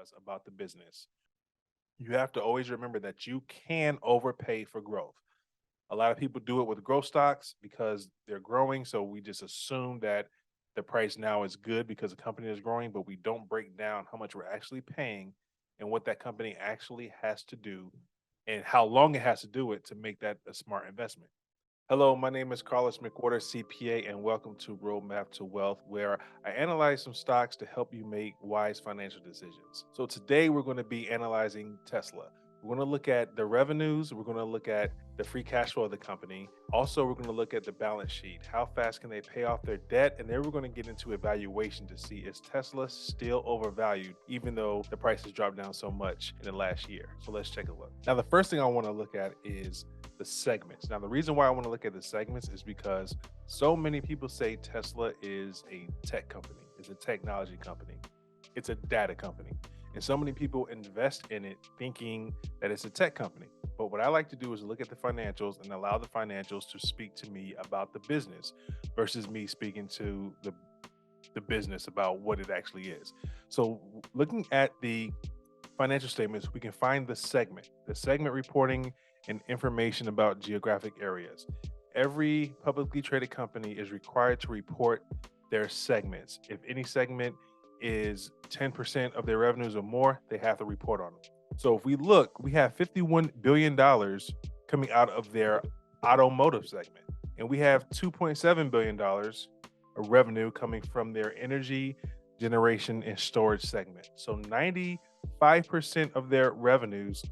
us about the business. You have to always remember that you can overpay for growth. A lot of people do it with growth stocks because they're growing. So we just assume that the price now is good because the company is growing, but we don't break down how much we're actually paying and what that company actually has to do and how long it has to do it to make that a smart investment. Hello, my name is Carlos McWhorter, CPA, and welcome to Roadmap to Wealth, where I analyze some stocks to help you make wise financial decisions. So today we're going to be analyzing Tesla. We're going to look at the revenues, we're going to look at the free cash flow of the company. Also, we're going to look at the balance sheet. How fast can they pay off their debt? And then we're going to get into evaluation to see, is Tesla still overvalued, even though the price has dropped down so much in the last year? So let's take a look. Now, the first thing I want to look at is the segments. Now, the reason why I want to look at the segments is because so many people say Tesla is a tech company, it's a technology company, it's a data company. And so many people invest in it thinking that it's a tech company. But what I like to do is look at the financials and allow the financials to speak to me about the business versus me speaking to the business about what it actually is. So looking at the financial statements, we can find the segment reporting and information about geographic areas. Every publicly traded company is required to report their segments. If any segment is 10% of their revenues or more, they have to report on them. So if we look, we have $51 billion coming out of their automotive segment, and we have $2.7 billion of revenue coming from their energy generation and storage segment. So 95% of their revenues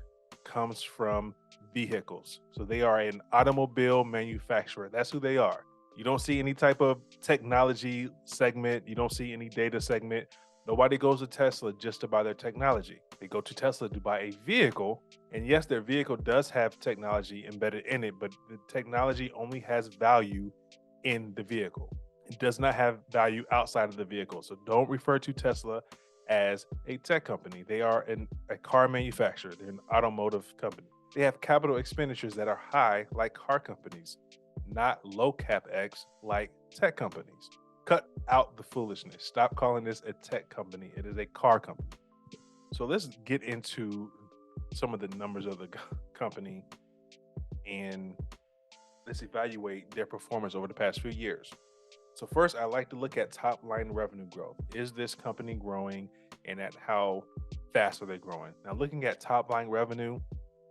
comes from vehicles. So they are an automobile manufacturer. That's who they are. You don't see any type of technology segment. You don't see any data segment. Nobody goes to Tesla just to buy their technology. They go to Tesla to buy a vehicle. And yes, their vehicle does have technology embedded in it, but the technology only has value in the vehicle. It does not have value outside of the vehicle. So don't refer to Tesla as a tech company. They are a car manufacturer. They're an automotive company. They have capital expenditures that are high like car companies, not low capex like tech companies. Cut out the foolishness. Stop calling this a tech company. It is a car company. So let's get into some of the numbers of the company and let's evaluate their performance over the past few years. So first, I like to look at top line revenue growth. Is this company growing and at how fast are they growing? Now, looking at top line revenue,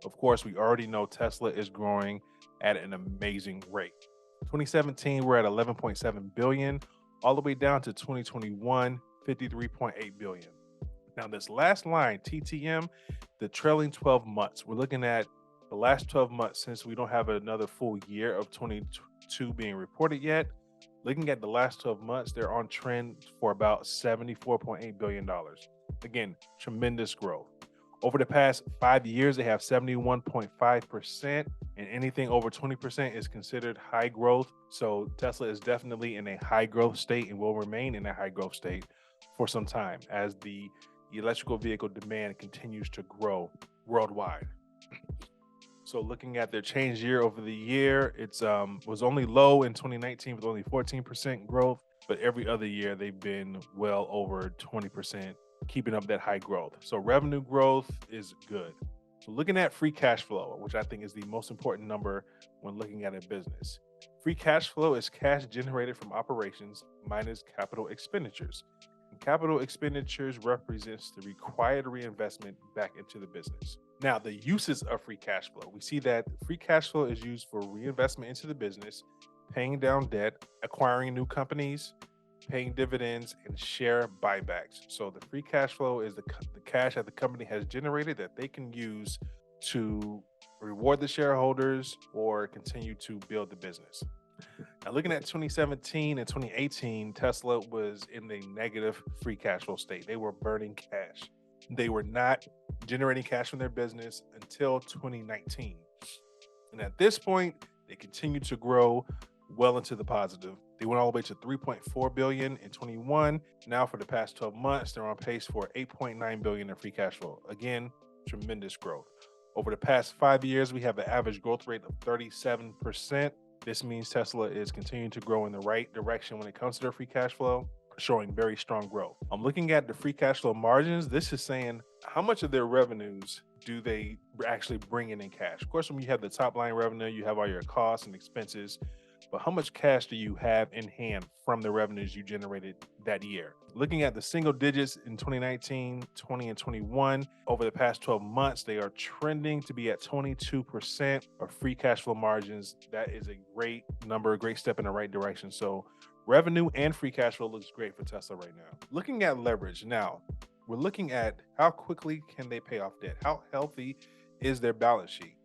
of course, we already know Tesla is growing at an amazing rate. 2017, we're at 11.7 billion, all the way down to 2021, 53.8 billion. Now, this last line, TTM, the trailing 12 months, we're looking at the last 12 months since we don't have another full year of 22 being reported yet. Looking at the last 12 months, they're on trend for about $74.8 billion. Again, tremendous growth. Over the past 5 years, they have 71.5%, and anything over 20% is considered high growth. So Tesla is definitely in a high growth state and will remain in a high growth state for some time as the electrical vehicle demand continues to grow worldwide. So looking at their change year over the year, it's was only low in 2019 with only 14% growth, but every other year they've been well over 20%, keeping up that high growth. So revenue growth is good. So looking at free cash flow, which I think is the most important number when looking at a business. Free cash flow is cash generated from operations minus capital expenditures. And capital expenditures represents the required reinvestment back into the business. Now, the uses of free cash flow. We see that free cash flow is used for reinvestment into the business, paying down debt, acquiring new companies, paying dividends, and share buybacks. So the free cash flow is the cash that the company has generated that they can use to reward the shareholders or continue to build the business. Now, looking at 2017 and 2018, Tesla was in a negative free cash flow state. They were burning cash. They were not generating cash from their business until 2019. And at this point, they continued to grow well into the positive. They went all the way to 3.4 billion in 21. Now for the past 12 months, they're on pace for 8.9 billion in free cash flow. Again, tremendous growth. Over the past 5 years, we have an average growth rate of 37%. This means Tesla is continuing to grow in the right direction when it comes to their free cash flow, showing very strong growth. I'm looking at the free cash flow margins. This is saying how much of their revenues do they actually bring in cash? Of course, when you have the top line revenue, you have all your costs and expenses, but how much cash do you have in hand from the revenues you generated that year? Looking at the single digits in 2019, 20, and 21, over the past 12 months, they are trending to be at 22% of free cash flow margins. That is a great number, a great step in the right direction. So revenue and free cash flow looks great for Tesla right now. Looking at leverage now, we're looking at how quickly can they pay off debt? How healthy is their balance sheet?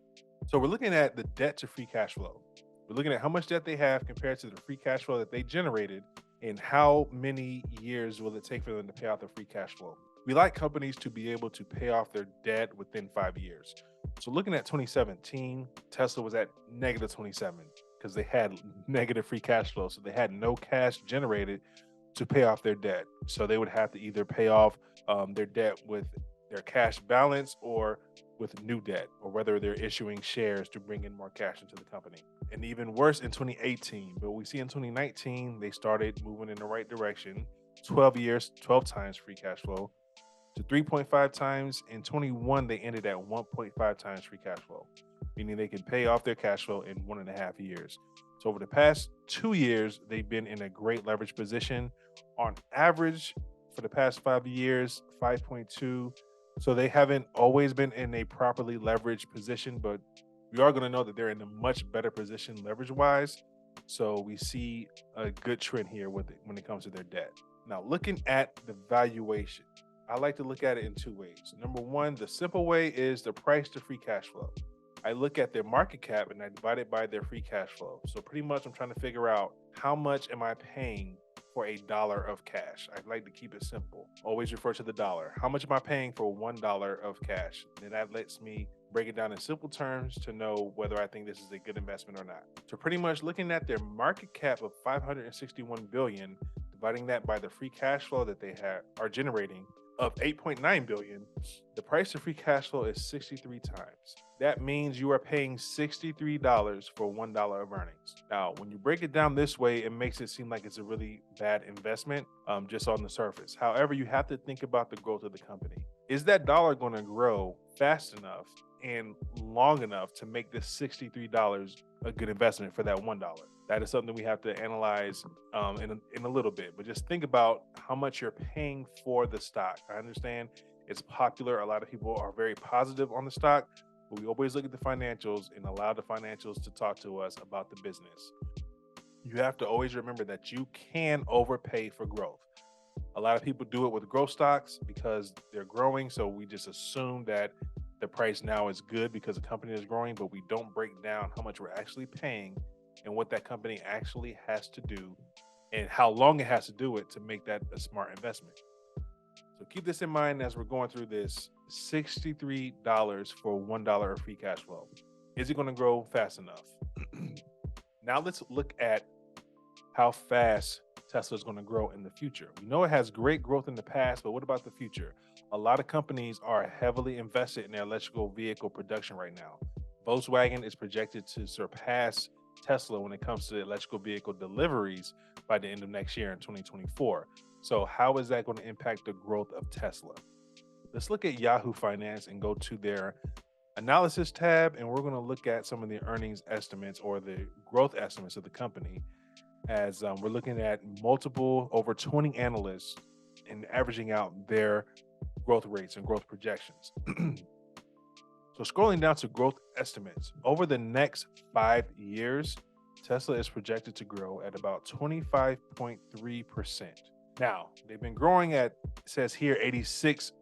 So we're looking at the debt to free cash flow. We're looking at how much debt they have compared to the free cash flow that they generated, and how many years will it take for them to pay off their free cash flow. We like companies to be able to pay off their debt within 5 years. So looking at 2017, Tesla was at negative 27 because they had negative free cash flow. So they had no cash generated to pay off their debt. So they would have to either pay off their debt with their cash balance or with new debt, or whether they're issuing shares to bring in more cash into the company. And even worse in 2018, but we see in 2019, they started moving in the right direction. 12 years, 12 times free cash flow to 3.5 times. In 21, they ended at 1.5 times free cash flow, meaning they can pay off their cash flow in 1.5 years. So over the past 2 years, they've been in a great leverage position. On average, for the past 5 years, 5.2. So they haven't always been in a properly leveraged position, but we are going to know that they're in a much better position leverage-wise. So we see a good trend here with it when it comes to their debt. Now, looking at the valuation, I like to look at it in two ways. Number one, the simple way is the price to free cash flow. I look at their market cap and I divide it by their free cash flow. So pretty much I'm trying to figure out how much am I paying for $1 of cash. I like to keep it simple. Always refer to the dollar. How much am I paying for $1 of cash? And that lets me break it down in simple terms to know whether I think this is a good investment or not. So pretty much looking at their market cap of 561 billion, dividing that by the free cash flow that they are generating of 8.9 billion, the price of free cash flow is 63 times. That means you are paying $63 for $1 of earnings. Now, when you break it down this way, it makes it seem like it's a really bad investment just on the surface. However, you have to think about the growth of the company. Is that dollar going to grow fast enough and long enough to make this $63 a good investment for that $1? That is something we have to analyze in a little bit. But just think about how much you're paying for the stock. I understand it's popular. A lot of people are very positive on the stock, but we always look at the financials and allow the financials to talk to us about the business. You have to always remember that you can overpay for growth. A lot of people do it with growth stocks because they're growing. So we just assume that the price now is good because the company is growing, but we don't break down how much we're actually paying and what that company actually has to do and how long it has to do it to make that a smart investment. So keep this in mind as we're going through this. $63 for $1 of free cash flow. Is it going to grow fast enough? Now let's look at how fast Tesla is going to grow in the future. We know it has great growth in the past, but what about the future? A lot of companies are heavily invested in their electrical vehicle production right now. Volkswagen is projected to surpass Tesla when it comes to electrical vehicle deliveries by the end of next year in 2024. So how is that going to impact the growth of Tesla? Let's look at Yahoo Finance and go to their analysis tab, and we're going to look at some of the earnings estimates or the growth estimates of the company as we're looking at multiple, over 20 analysts and averaging out their growth rates and growth projections. So scrolling down to growth estimates, over the next 5 years, Tesla is projected to grow at about 25.3%. Now, they've been growing at, it says here, 86%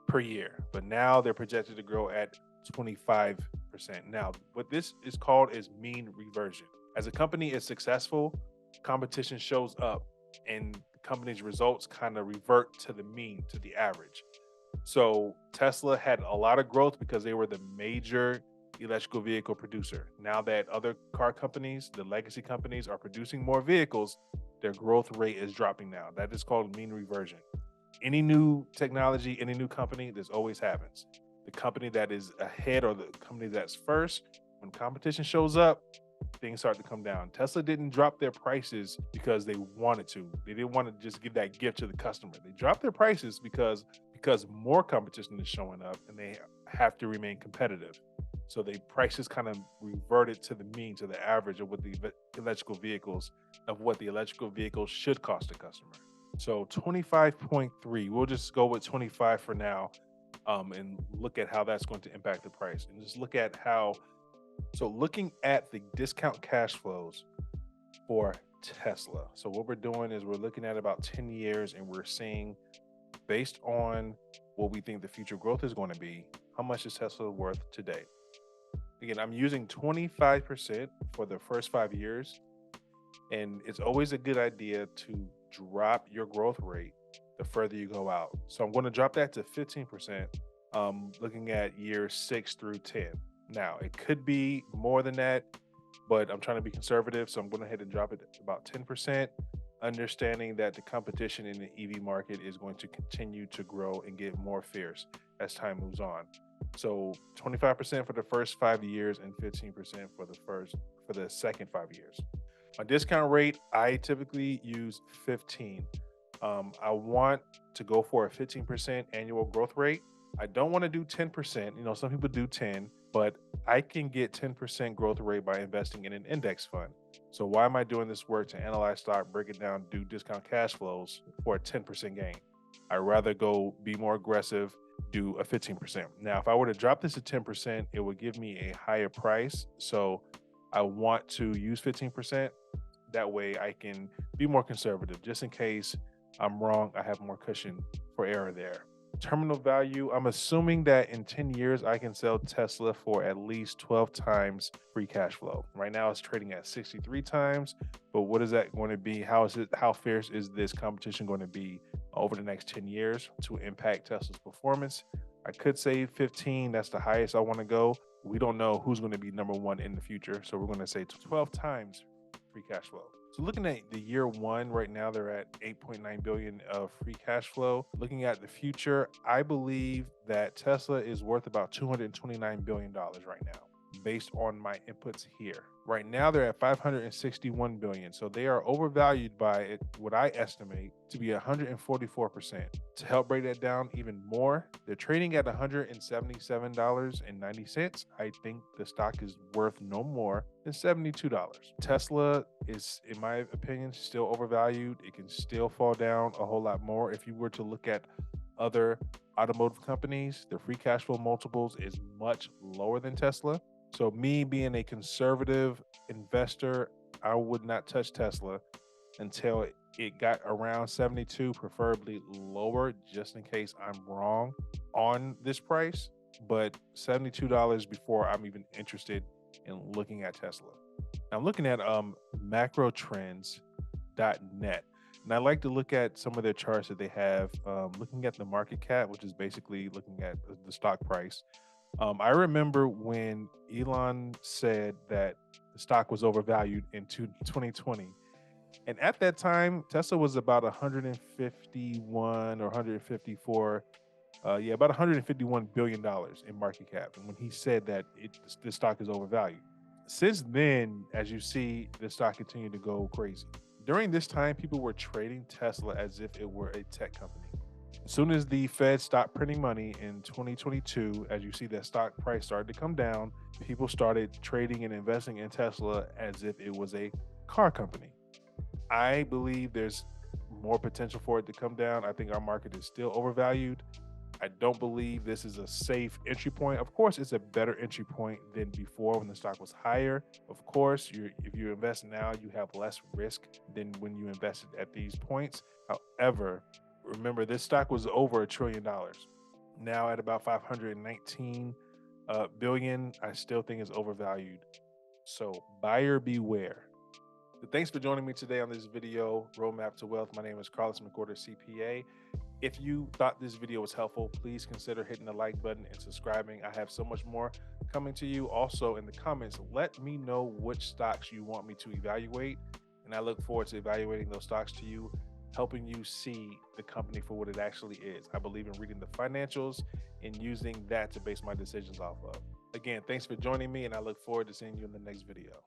per year, but now they're projected to grow at 25%. Now, what this is called is mean reversion. As a company is successful, competition shows up and the company's results kind of revert to the mean, to the average. So Tesla had a lot of growth because they were the major electrical vehicle producer. Now that other car companies, the legacy companies, are producing more vehicles, their growth rate is dropping now. That is called mean reversion. Any new technology, any new company, this always happens. The company that is ahead or the company that's first, when competition shows up, things start to come down. Tesla didn't drop their prices because they wanted to. They didn't want to just give that gift to the customer. They dropped their prices because because more competition is showing up and they have to remain competitive. So the prices kind of reverted to the mean, to the average of what the electrical vehicles, should cost a customer. So 25.3, we'll just go with 25 for now, and look at how that's going to impact the price. And just look at how, so looking at the discount cash flows for Tesla. So what we're doing is we're looking at about 10 years and we're seeing, based on what we think the future growth is going to be, how much is Tesla worth today? Again, I'm using 25% for the first 5 years, and it's always a good idea to drop your growth rate the further you go out. So I'm going to drop that to 15%, looking at years 6 through 10. Now, it could be more than that, but I'm trying to be conservative, so I'm going to ahead and drop it to about 10%, understanding that the competition in the EV market is going to continue to grow and get more fierce as time moves on. So 25% for the first 5 years and 15% for the second 5 years. My discount rate, I typically use 15. I want to go for a 15% annual growth rate. I don't want to do 10%. Some people do 10, but I can get 10% growth rate by investing in an index fund. So why am I doing this work to analyze stock, break it down, do discount cash flows for a 10% gain? I'd rather go be more aggressive, do a 15%. Now, if I were to drop this to 10%, it would give me a higher price. So I want to use 15%. That way I can be more conservative. Just in case I'm wrong, I have more cushion for error there. Terminal value, I'm assuming that in 10 years, I can sell Tesla for at least 12 times free cash flow. Right now it's trading at 63 times, but what is that going to be? How fierce is this competition going to be over the next 10 years to impact Tesla's performance? I could say 15, that's the highest I want to go. We don't know who's going to be number one in the future, so we're going to say 12 times free cash flow. So looking at the year one, right now they're at 8.9 billion of free cash flow. Looking at the future, I believe that Tesla is worth about $229 billion right now, based on my inputs here. Right now they're at 561 billion. So they are overvalued by what I estimate to be 144%. To help break that down even more, they're trading at $177.90. I think the stock is worth no more than $72. Tesla is, in my opinion, still overvalued. It can still fall down a whole lot more. If you were to look at other automotive companies, their free cash flow multiples is much lower than Tesla. So me being a conservative investor, I would not touch Tesla until it got around 72, preferably lower, just in case I'm wrong on this price. But $72 before I'm even interested in looking at Tesla. Now I'm looking at macrotrends.net. And I like to look at some of their charts that they have, looking at the market cap, which is basically looking at the stock price. I remember when Elon said that the stock was overvalued in 2020. And at that time, Tesla was about 151 or 154, about $151 billion in market cap. And when he said that the stock is overvalued. Since then, as you see, the stock continued to go crazy. During this time, people were trading Tesla as if it were a tech company. As soon as the Fed stopped printing money in 2022, as you see that stock price started to come down, people started trading and investing in Tesla as if it was a car company. I believe there's more potential for it to come down. I think our market is still overvalued. I don't believe this is a safe entry point. Of course, it's a better entry point than before when the stock was higher. Of course, if you invest now, you have less risk than when you invested at these points. However, remember, this stock was over $1 trillion. Now at about 519 billion, I still think it's overvalued. So buyer beware. So thanks for joining me today on this video, Roadmap to Wealth. My name is Carlos McWhorter, CPA. If you thought this video was helpful, please consider hitting the like button and subscribing. I have so much more coming to you. Also in the comments, let me know which stocks you want me to evaluate. And I look forward to evaluating those stocks to you, helping you see the company for what it actually is. I believe in reading the financials and using that to base my decisions off of. Again, thanks for joining me, and I look forward to seeing you in the next video.